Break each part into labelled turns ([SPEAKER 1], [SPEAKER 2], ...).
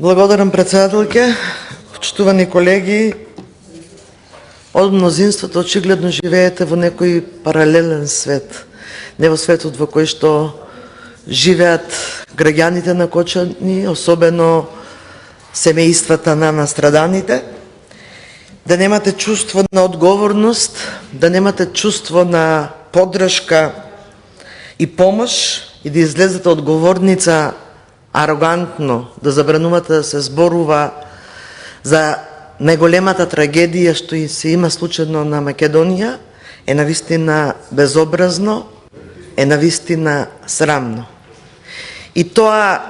[SPEAKER 1] Благодарам, председателке. Почитувани колеги, од мнозинството очигледно живеете во некој паралелен свет. Не во светот во кој што живеат граѓаните на Кочани, особено семејствата на настраданите, да немате чувство на одговорност, да немате чувство на поддршка и помош и да излезете од говорница арогантно, да забранувате да се зборува за најголемата трагедија што и се има случајно на Македонија, е навистина безобразно, е навистина срамно. И таа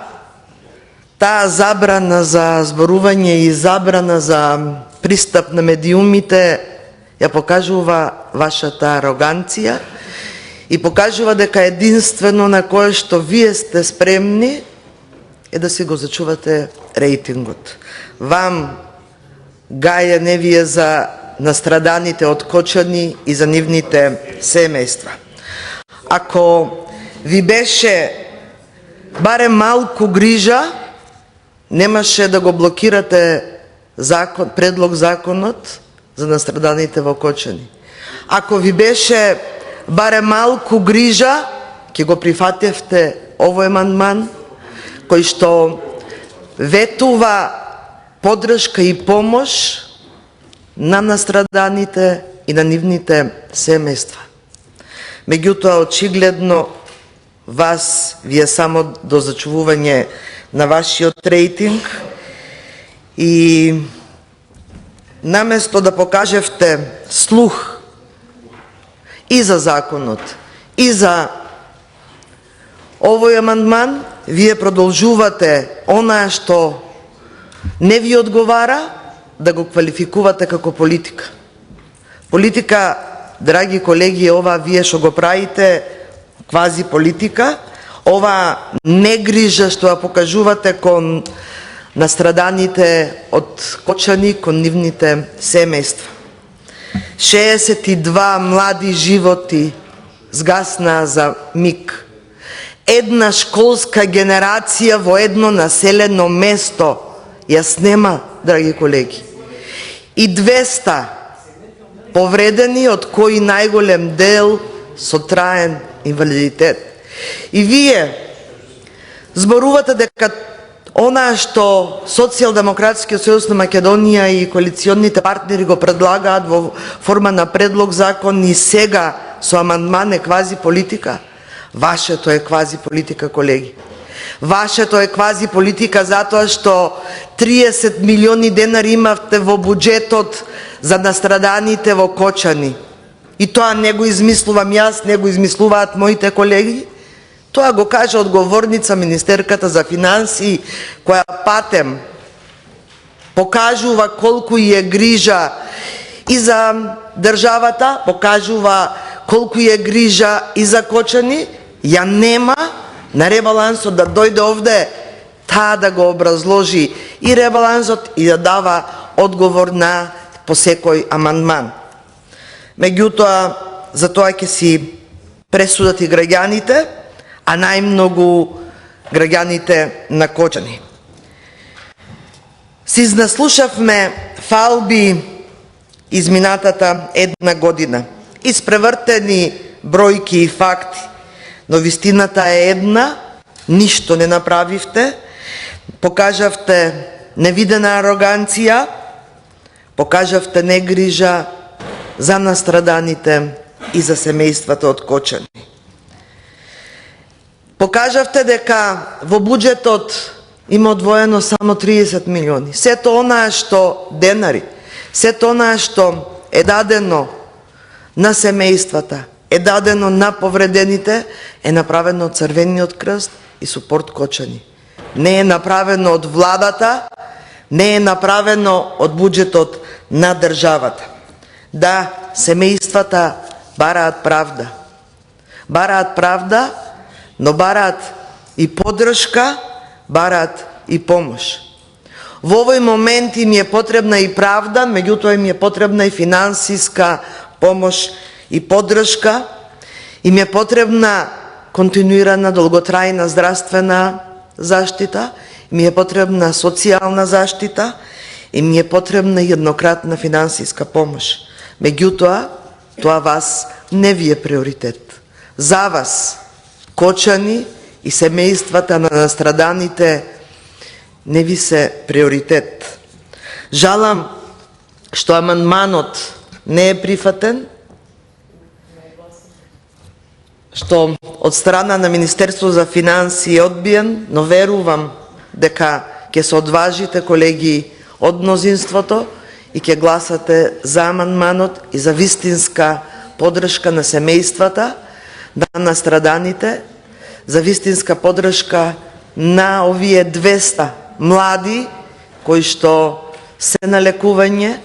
[SPEAKER 1] забрана за зборување и забрана за пристап на медиумите ја покажува вашата ароганција и покажува дека единствено на кое што вие сте спремни е да си го зачувате рейтингот. Вам гаја не вие за настраданите од Кочани и за нивните семејства. Ако ви беше барем малку грижа, немаше да го блокирате предлог законот за настраданите во Кочани. Ако ви беше барем малку грижа, ќе го прифатевте овој амандман кој што ветува поддршка и помош на настраданите и на нивните семејства. Меѓутоа, очигледно, вас ви е само до зачувување на вашиот рейтинг и наместо да покажевте слух и за законот, и за овој амандман, вие продолжувате онаа што не ви одговара да го квалификувате како политика. Политика, драги колеги, ова вие што го правите квази политика, ова негрижа што ја покажувате кон настраданите од Кочани, кон нивните семејства. 62 млади животи згаснаа за миг. Една школска генерација во едно населено место ја снема, драги колеги. И 200 повредени, од кои најголем дел со траен инвалидитет. И вие зборувате дека она што Социјалдемократскиот сојуз на Македонија и коалиционите партнери го предлагаат во форма на предлог закон и сега со амандман е квази политика. Вашето е квази политика, колеги. Вашето е квази политика затоа што 30 милиони денари имавте во буџетот за настраданите во Кочани. И тоа не го измислувам јас, не го измислуваат моите колеги. Тоа го кажа одговорница министерката за финансии, која патем покажува колку е грижа и за државата, покажува колку е грижа и за Кочани. Ја нема на ребалансот да дојде овде таа да го образложи и ребалансот и да дава одговор на по секој амандман. Меѓутоа, за тоа ќе си пресудат и граѓаните, а најмногу граѓаните на Кочани. Си изнаслушавме фалби изминатата една година, испревртени бројки и факти, но вистината е една, ништо не направивте, покажавте невидена ароганција, покажавте негрижа за настраданите и за семејствата од Кочани. Покажавте дека во буџетот има одвоено само 30 милиони. Сето онаа што денари, сето онаа што е дадено на семејствата, е дадено на повредените, е направено од Црвениот крст и Супорт Кочани. Не е направено од владата, не е направено од буџетот на државата. Да, семејствата бараат правда. Бараат правда, но бараат и поддршка, бараат и помош. Во овој момент им е потребна и правда, меѓутоа им е потребна и финансиска помош и поддршка, им е потребна континуирана долготрајна здравствена заштита, ми е потребна социјална заштита и ми е потребна еднократна финансиска помош. Меѓутоа, тоа вас не ви е приоритет. За вас, Кочани и семејствата на настраданите, не ви се приоритет. Жалам што амандманот не е прифатен, што од страна на Министерство за финансии е одбиен, но верувам дека ќе се одважите, колеги од мнозинството, и ќе гласате за амандманот и за вистинска подршка на семејствата, на настраданите, за вистинска подршка на овие 200 млади кои што се на лекување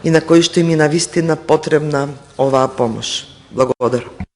[SPEAKER 1] и на кои што им е навистина потребна оваа помош. Благодарам.